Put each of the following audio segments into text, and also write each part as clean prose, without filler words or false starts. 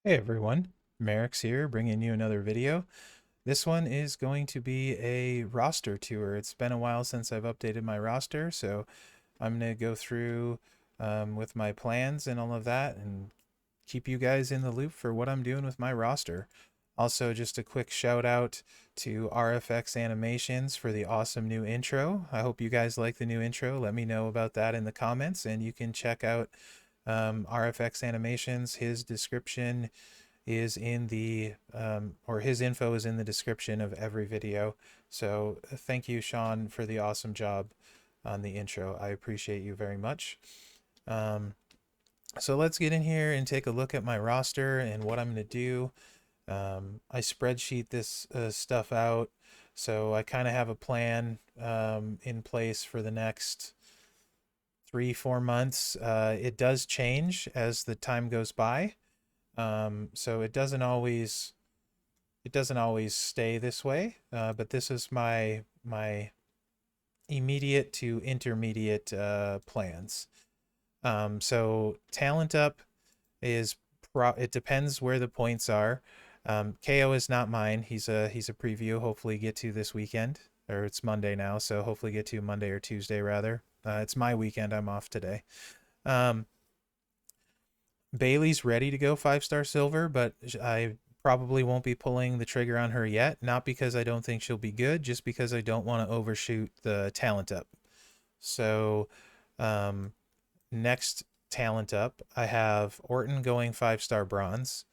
Hey everyone, Mherex here, bringing you another video. This one is going to be a roster tour. It's been a while since I've updated my roster, so I'm going to go through with my plans and all of that and keep you guys in the loop for what I'm doing with my roster. Also, just a quick shout out to RFX Animations for the awesome new intro. I hope you guys like the new intro. Let me know about that in the comments, and you can check out RFX Animations. His description is in the or his info is in the description of every video. So thank you, Sean, for the awesome job on the intro. I appreciate you very much. So let's get in here and take a look at my roster and what I'm going to do. I spreadsheet this stuff out, so I kind of have a plan in place for the next 3-4 months. It does change as the time goes by. So it doesn't always stay this way, but this is my immediate to intermediate plans. So talent up is it depends where the points are. KO is not mine. He's a preview. Hopefully get to this weekend, or it's Monday now, so hopefully get to Monday or Tuesday rather. It's my weekend. I'm off today. Bailey's ready to go 5-star silver, but I probably won't be pulling the trigger on her yet. Not because I don't think she'll be good, just because I don't want to overshoot the talent up. So next talent up, I have Orton going 5-star bronze,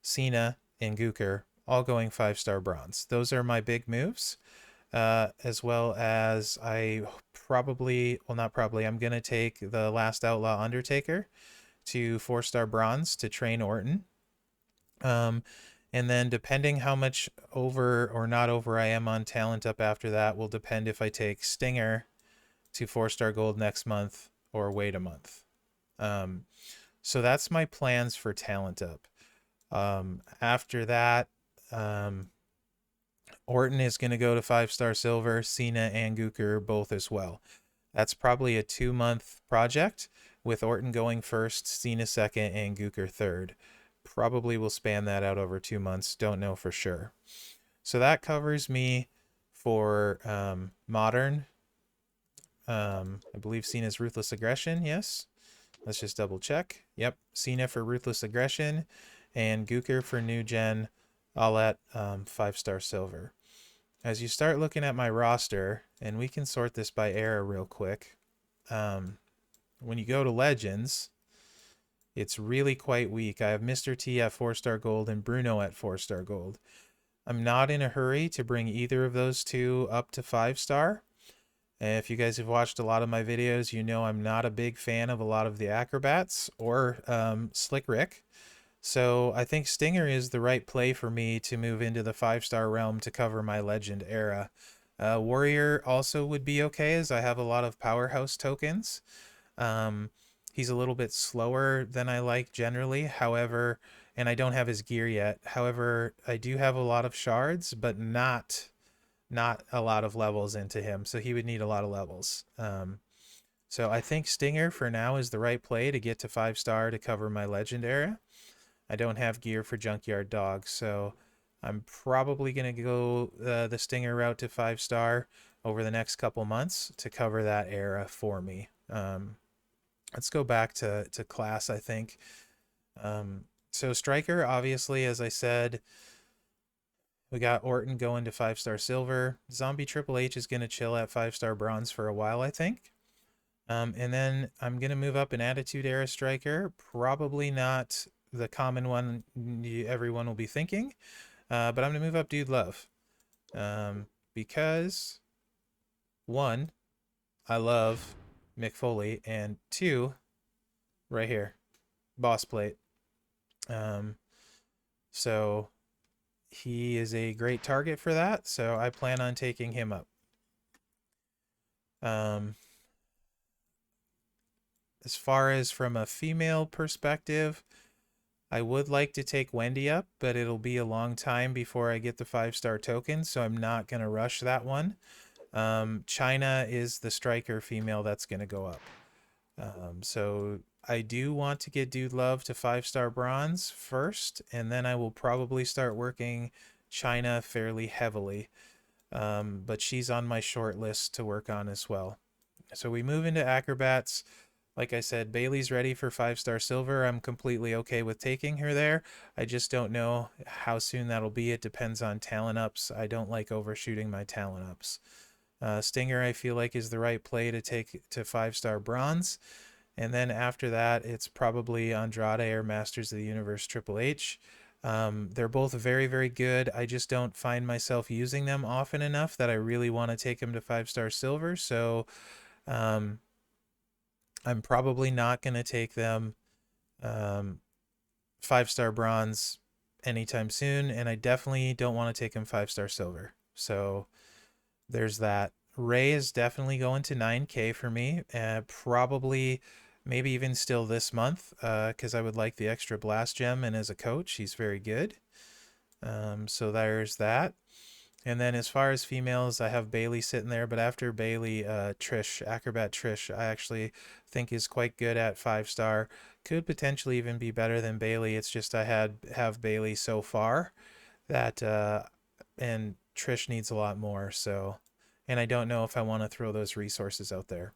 Cena and Gooker all going 5-star bronze. Those are my big moves. As well as I'm going to take the Last Outlaw Undertaker to 4-star bronze to train Orton. And then depending how much over or not over I am on talent up after that will depend if I take Stinger to 4-star gold next month or wait a month. So that's my plans for talent up. After that, Orton is going to go to 5-star silver, Cena and Gooker both as well. That's probably a 2-month project, with Orton going first, Cena second, and Gooker third. Probably will span that out over 2 months. Don't know for sure. So that covers me for modern. I believe Cena's Ruthless Aggression, yes. Let's just double check. Yep, Cena for Ruthless Aggression, and Gooker for New Gen, all at 5-star silver. As you start looking at my roster, and we can sort this by era real quick, when you go to Legends, it's really quite weak. I have Mr. T at 4-star gold and Bruno at 4-star gold. I'm not in a hurry to bring either of those two up to 5-star. If you guys have watched a lot of my videos, you know I'm not a big fan of a lot of the Acrobats or Slick Rick. So I think Stinger is the right play for me to move into the 5-star realm to cover my Legend era. Warrior also would be okay, as I have a lot of Powerhouse tokens. He's a little bit slower than I like generally, however, and I don't have his gear yet. However, I do have a lot of shards, but not a lot of levels into him, so he would need a lot of levels. So I think Stinger for now is the right play to get to 5-star to cover my Legend era. I don't have gear for Junkyard Dog, so I'm probably going to go the Stinger route to 5-star over the next couple months to cover that era for me. Let's go back to class, I think. So Striker, obviously, as I said, we got Orton going to 5-star silver. Zombie Triple H is going to chill at 5-star bronze for a while, I think. And then I'm going to move up an Attitude Era Striker. Probably not the common one everyone will be thinking. But I'm going to move up Dude Love. Because, one, I love Mick Foley, and two, right here, Boss Plate. So he is a great target for that, so I plan on taking him up. As far as from a female perspective, I would like to take Wendy up, but it'll be a long time before I get the 5-star token, so I'm not going to rush that one. China is the striker female that's going to go up. So I do want to get Dude Love to 5-star bronze first, and then I will probably start working China fairly heavily. But she's on my short list to work on as well. So we move into acrobats. Like I said, Bailey's ready for 5-star silver. I'm completely okay with taking her there. I just don't know how soon that'll be. It depends on talent ups. I don't like overshooting my talent ups. Stinger, I feel like, is the right play to take to 5-star bronze. And then after that, it's probably Andrade or Masters of the Universe Triple H. They're both very, very good. I just don't find myself using them often enough that I really want to take them to 5-star silver. So I'm probably not going to take them 5-star bronze anytime soon. And I definitely don't want to take them 5-star silver. So there's that. Ray is definitely going to 9K for me. Probably maybe even still this month, because I would like the extra blast gem, and as a coach he's very good. So there's that. And then as far as females, I have Bailey sitting there, but after Bailey, Trish, Acrobat Trish, I actually think is quite good at 5-star. Could potentially even be better than Bailey. It's just I have Bailey so far that and Trish needs a lot more. So, and I don't know if I want to throw those resources out there.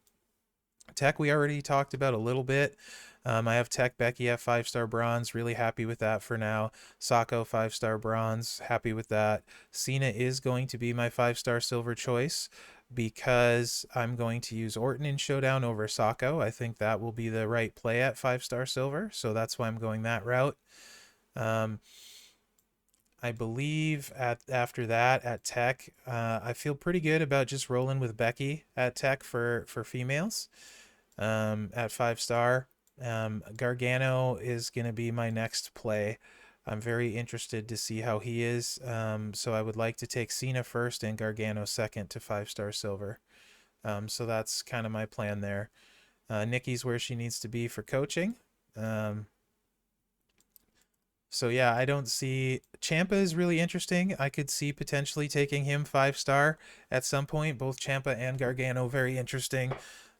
Tech we already talked about a little bit. I have Tech Becky at 5-star bronze. Really happy with that for now. Sako 5-star bronze. Happy with that. Cena is going to be my 5-star silver choice because I'm going to use Orton in Showdown over Sako. I think that will be the right play at 5-star silver. So that's why I'm going that route. I believe after that at Tech, I feel pretty good about just rolling with Becky at Tech for females at 5-star. Gargano is going to be my next play. I'm very interested to see how he is. So I would like to take Cena first and Gargano second to 5-star silver. So that's kind of my plan there. Nikki's where she needs to be for coaching. So yeah, I don't see Champa is really interesting. I could see potentially taking him 5-star at some point. Both Champa and Gargano very interesting.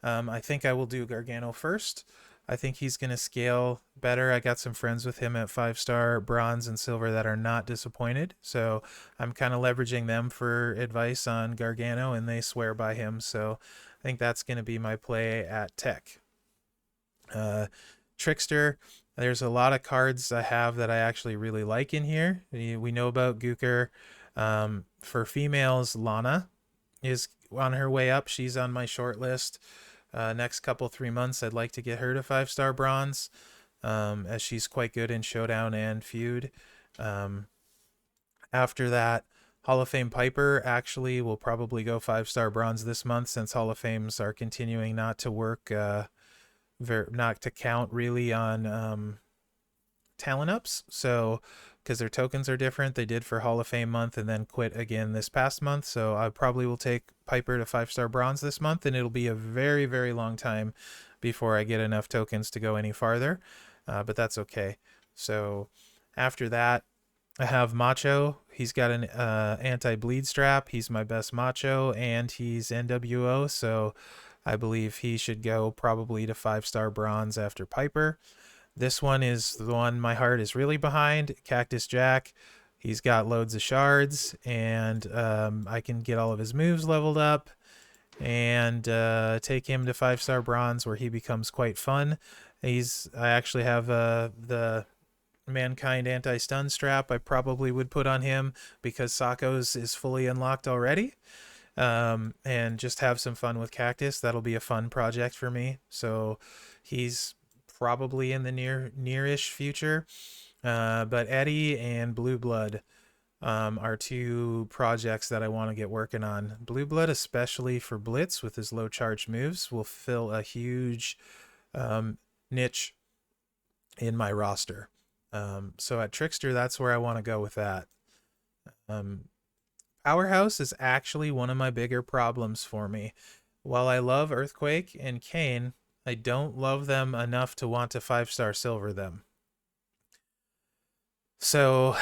I think I will do Gargano first. I think he's going to scale better. I got some friends with him at 5-star bronze and silver that are not disappointed. So I'm kind of leveraging them for advice on Gargano, and they swear by him. So I think that's going to be my play at Tech. Trickster, there's a lot of cards I have that I actually really like in here. We know about Gooker. For females, Lana is on her way up. She's on my short list. Next couple 3 months, I'd like to get her to 5-star bronze, as she's quite good in Showdown and Feud. After that, Hall of Fame Piper actually will probably go 5-star bronze this month, since Hall of Fames are continuing not to work, not to count really on talent ups. So because their tokens are different, they did for Hall of Fame month and then quit again this past month. So I probably will take Piper to 5-star bronze this month, and it'll be a very, very long time before I get enough tokens to go any farther. But that's okay. So after that, I have Macho. He's got an anti-bleed strap. He's my best Macho, and he's NWO. So I believe he should go probably to 5-star bronze after Piper. This one is the one my heart is really behind, Cactus Jack. He's got loads of shards, and I can get all of his moves leveled up and take him to 5-star bronze, where he becomes quite fun. I actually have the Mankind anti-stun strap I probably would put on him, because Sako's is fully unlocked already. And just have some fun with Cactus. That'll be a fun project for me. So he's probably in the nearish future. But Eddie and Blue Blood are two projects that I want to get working on. Blue Blood, especially for Blitz with his low charge moves, will fill a huge niche in my roster. So at Trickster, that's where I want to go with that. Powerhouse is actually one of my bigger problems for me. While I love Earthquake and Kane, I don't love them enough to want to 5-star silver them. So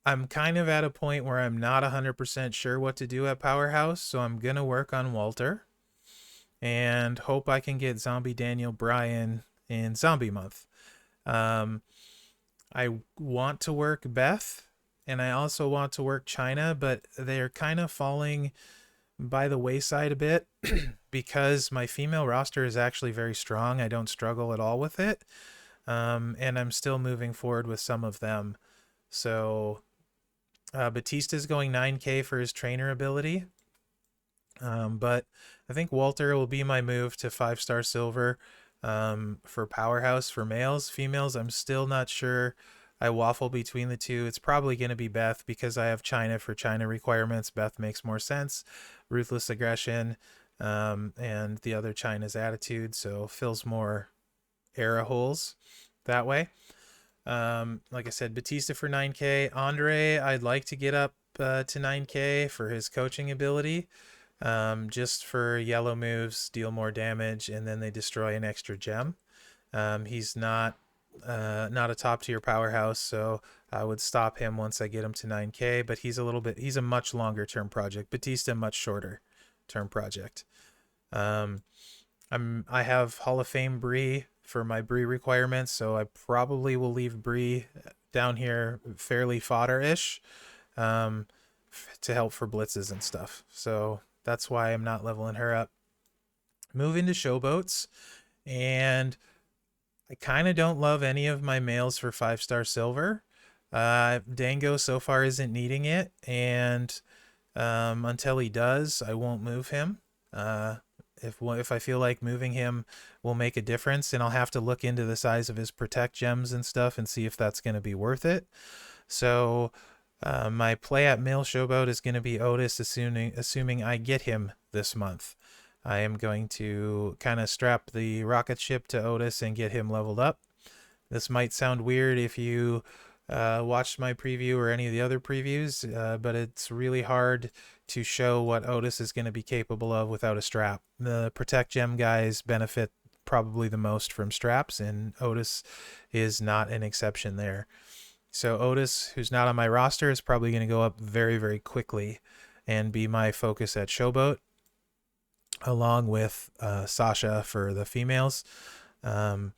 I'm kind of at a point where I'm not 100% sure what to do at Powerhouse, so I'm going to work on Walter and hope I can get Zombie Daniel Bryan in Zombie Month. I want to work Beth, and I also want to work China, but they're kind of falling by the wayside a bit because my female roster is actually very strong. I don't struggle at all with it. And I'm still moving forward with some of them. So Batista's going 9K for his trainer ability. But I think Walter will be my move to 5-star silver for Powerhouse for males. Females, I'm still not sure. I waffle between the two. It's probably going to be Beth because I have China for China requirements. Beth makes more sense. Ruthless aggression and the other China's attitude, so fills more era holes that way. Like I said, Batista for 9K. Andre, I'd like to get up to 9K for his coaching ability. Just for yellow moves, deal more damage, and then they destroy an extra gem. He's not a top tier powerhouse, so I would stop him once I get him to 9K. But he's a much longer term project. Batista, much shorter term project. I have Hall of Fame Bree for my Bree requirements, so I probably will leave Bree down here fairly fodder-ish to help for blitzes and stuff. So that's why I'm not leveling her up. Moving to Showboats, and I kind of don't love any of my males for 5-star silver. Dango so far isn't needing it, and until he does, I won't move him. If I feel like moving him will make a difference, and I'll have to look into the size of his protect gems and stuff and see if that's going to be worth it. So my play at male Showboat is going to be Otis, assuming I get him this month. I am going to kind of strap the rocket ship to Otis and get him leveled up. This might sound weird if you watched my preview or any of the other previews, but it's really hard to show what Otis is going to be capable of without a strap. The Protect Gem guys benefit probably the most from straps, and Otis is not an exception there. So Otis, who's not on my roster, is probably going to go up very, very quickly and be my focus at Showboat, along with Sasha for the females. I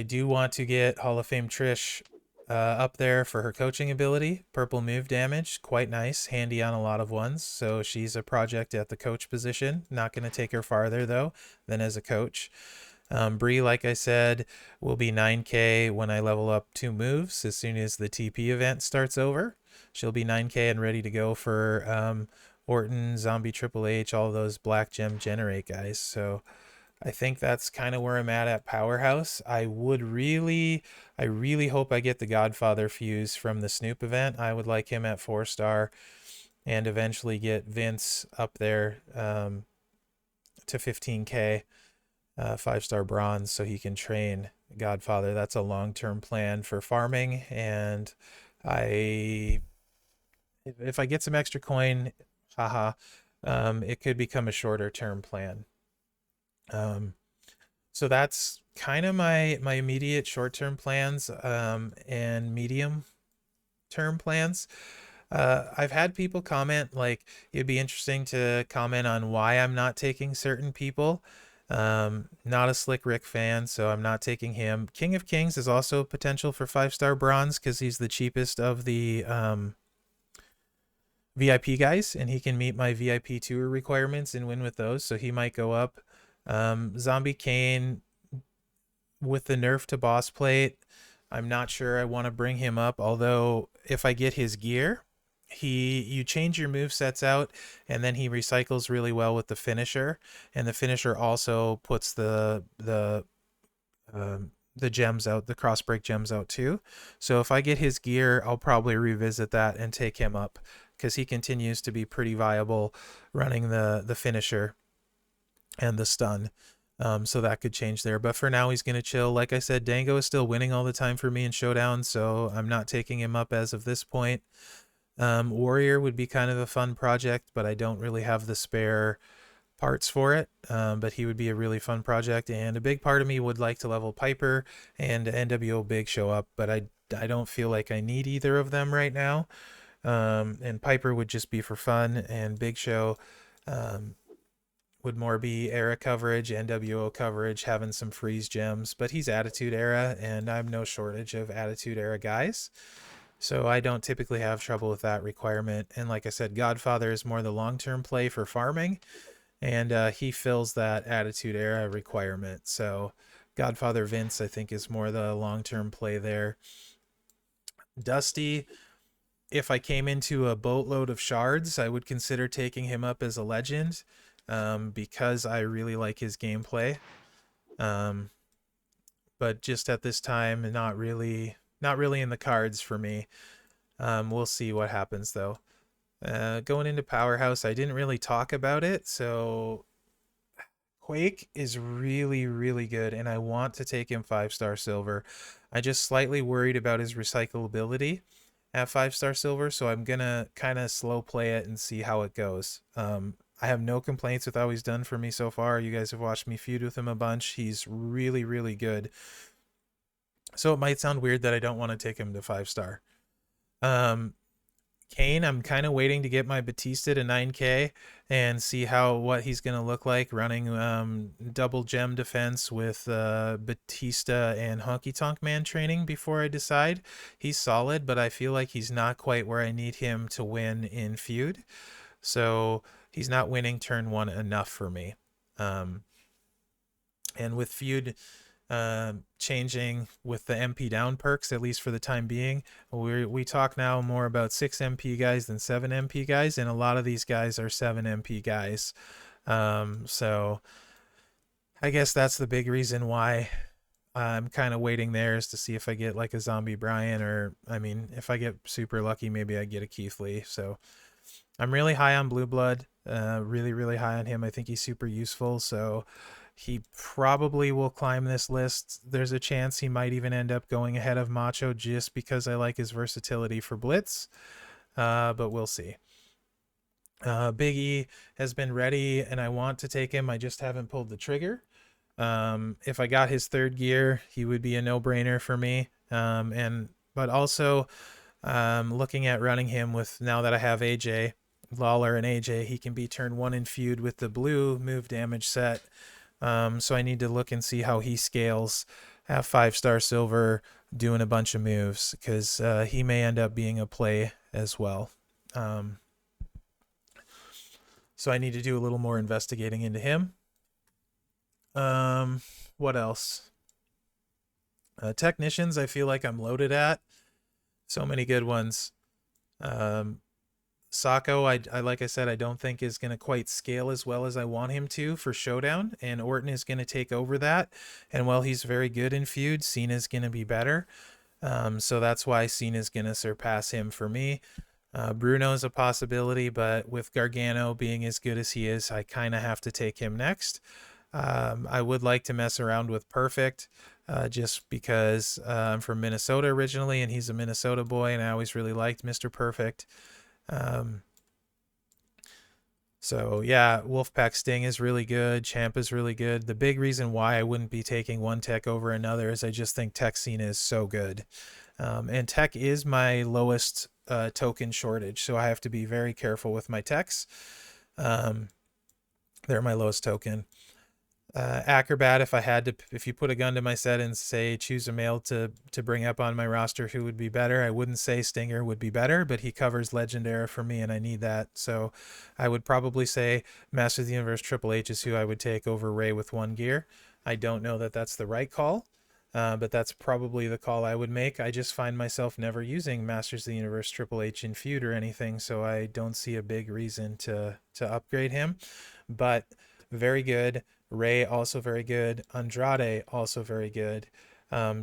do want to get Hall of Fame Trish up there for her coaching ability. Purple move damage, quite nice, handy on a lot of ones. So she's a project at the coach position. Not going to take her farther though than as a coach. Bree, like I said, will be 9K when I level up 2 moves as soon as the TP event starts over. She'll be 9K and ready to go for Orton, Zombie Triple H, all those black gem generate guys. So I think that's kind of where I'm at Powerhouse. I really hope I get the Godfather fuse from the Snoop event. I would like him at 4-star and eventually get Vince up there to 15K, 5-star bronze, so he can train Godfather. That's a long-term plan for farming, and if I get some extra coin, it could become a shorter term plan. So that's kind of my immediate short-term plans and medium-term plans. I've had people comment, like, it'd be interesting to comment on why I'm not taking certain people. Not a Slick Rick fan, so I'm not taking him. King of Kings is also potential for 5-star bronze because he's the cheapest of the VIP guys, and he can meet my VIP tour requirements and win with those, so he might go up. Zombie Kane, with the nerf to boss plate, I'm not sure I want to bring him up, although if I get his gear, you change your move sets out, and then he recycles really well with the finisher, and the finisher also puts the gems out, the cross break gems out too. So if I get his gear, I'll probably revisit that and take him up, because he continues to be pretty viable running the finisher and the stun. So that could change there. But for now, he's going to chill. Like I said, Dango is still winning all the time for me in Showdown, so I'm not taking him up as of this point. Warrior would be kind of a fun project, but I don't really have the spare parts for it. But he would be a really fun project, and a big part of me would like to level Piper and NWO Big show up, but I don't feel like I need either of them right now. And Piper would just be for fun, and Big Show would more be era coverage, NWO coverage, having some freeze gems, but he's Attitude Era, and I'm no shortage of Attitude Era guys. So I don't typically have trouble with that requirement. And like I said, Godfather is more the long-term play for farming, and he fills that Attitude Era requirement. So Godfather Vince, I think, is more the long-term play there. Dusty, if I came into a boatload of shards, I would consider taking him up as a legend, because I really like his gameplay. Um, but just at this time, not really in the cards for me. We'll see what happens though. Going into Powerhouse, I didn't really talk about it, so Quake is really, really good, and I want to take him 5-star silver. I just slightly worried about his recyclability at 5-star silver, so I'm gonna kind of slow play it and see how it goes. I have no complaints with how he's done for me so far. You guys have watched me feud with him a bunch. He's really, really good. So it might sound weird that I don't want to take him to 5-star. Kane, I'm kind of waiting to get my Batista to 9K and see what he's going to look like running double gem defense with Batista and Honky Tonk Man training before I decide. He's solid, but I feel like he's not quite where I need him to win in feud. So he's not winning turn 1 enough for me. And with feud changing with the MP down perks, at least for the time being, we talk now more about 6 MP guys than 7 MP guys, and a lot of these guys are 7 MP guys. So I guess that's the big reason why I'm kind of waiting there, is to see if I get like a Zombie Brian, or I mean, if I get super lucky, maybe I get a Keith Lee. So I'm really high on Blue Blood, really, really high on him. I think he's super useful, so he probably will climb this list. There's a chance he might even end up going ahead of Macho just because I like his versatility for Blitz, but we'll see. Big E has been ready, and I want to take him. I just haven't pulled the trigger. If I got his 3rd gear, he would be a no-brainer for me. But also, looking at running him with, now that I have AJ, Lawler and AJ, he can be turn 1 in feud with the blue move damage set. So I need to look and see how he scales at 5-star silver, doing a bunch of moves, because he may end up being a play as well. So I need to do a little more investigating into him. What else? Technicians, I feel like I'm loaded at. So many good ones. Sacco, I like I said, I don't think is going to quite scale as well as I want him to for Showdown, and Orton is going to take over that. And while he's very good in feud, Cena's going to be better. So that's why Cena's going to surpass him for me. Bruno's a possibility, but with Gargano being as good as he is, I kind of have to take him next. I would like to mess around with Perfect, just because I'm from Minnesota originally, and he's a Minnesota boy, and I always really liked Mr. Perfect. So yeah, Wolfpack Sting is really good. Champ is really good. The big reason why I wouldn't be taking one tech over another is I just think Tech Cena is so good. And Tech is my lowest token shortage, so I have to be very careful with my techs. They're my lowest token. Acrobat, if you put a gun to my set and say choose a male to bring up on my roster who would be better, I wouldn't say Stinger would be better, but he covers Legend Era for me, and I need that. So I would probably say Master of the Universe Triple H is who I would take over Ray with 1 gear. I don't know that that's the right call, but that's probably the call I would make. I just find myself never using Masters of the Universe Triple H in feud or anything, so I don't see a big reason to upgrade him. But very good. Ray also very good. Andrade also very good.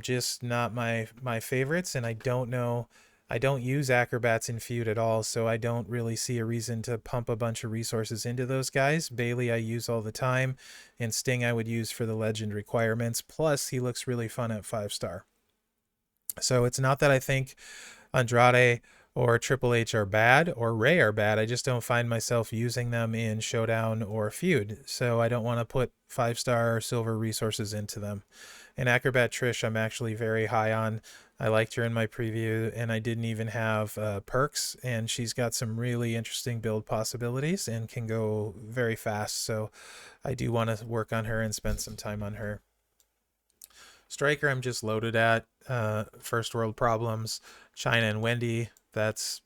Just not my favorites, and I don't use acrobats in feud at all, so I don't really see a reason to pump a bunch of resources into those guys. Bailey I use all the time, and Sting I would use for the legend requirements. Plus he looks really fun at 5-star. So it's not that I think Andrade or Triple H are bad or Ray are bad. I just don't find myself using them in Showdown or feud. So I don't want to put 5-star or silver resources into them. And Acrobat Trish, I'm actually very high on. I liked her in my preview, and I didn't even have perks, and she's got some really interesting build possibilities and can go very fast. So I do want to work on her and spend some time on her. Striker, I'm just loaded at. First world problems. China and Wendy, that's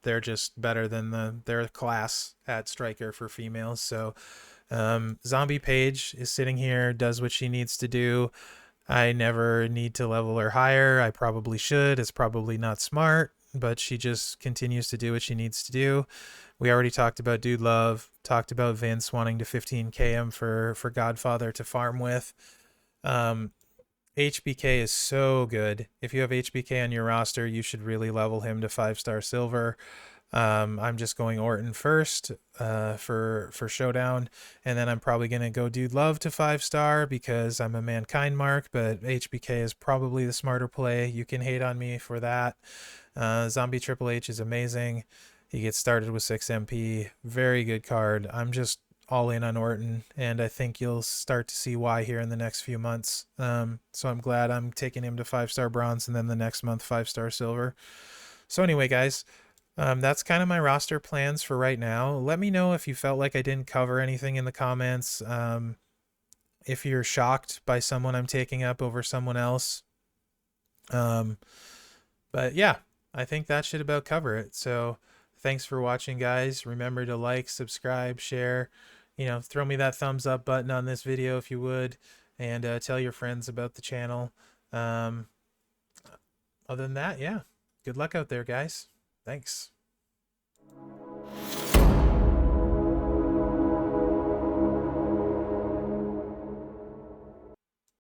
they're just better than their class at Striker for females. So Zombie Paige is sitting here, does what she needs to do. I never need to level her higher. I probably should. It's probably not smart, but she just continues to do what she needs to do. We already talked about Dude Love, talked about Vince wanting to 15k him for Godfather to farm with. HBK is so good. If you have HBK on your roster, you should really level him to 5-star silver. I'm just going Orton first for Showdown, and then I'm probably gonna go Dude Love to 5-star because I'm a Mankind mark, but HBK is probably the smarter play. You can hate on me for that. Zombie Triple H is amazing. He gets started with 6 MP. Very good card. I'm just all in on Orton, and I think you'll start to see why here in the next few months. So I'm glad I'm taking him to 5-star bronze, and then the next month 5-star silver. So anyway, guys, that's kind of my roster plans for right now. Let me know if you felt like I didn't cover anything in the comments. If you're shocked by someone I'm taking up over someone else. But yeah, I think that should about cover it. So thanks for watching, guys. Remember to like, subscribe, share. Throw me that thumbs up button on this video if you would, and tell your friends about the channel. Other than that, yeah, good luck out there, guys. Thanks.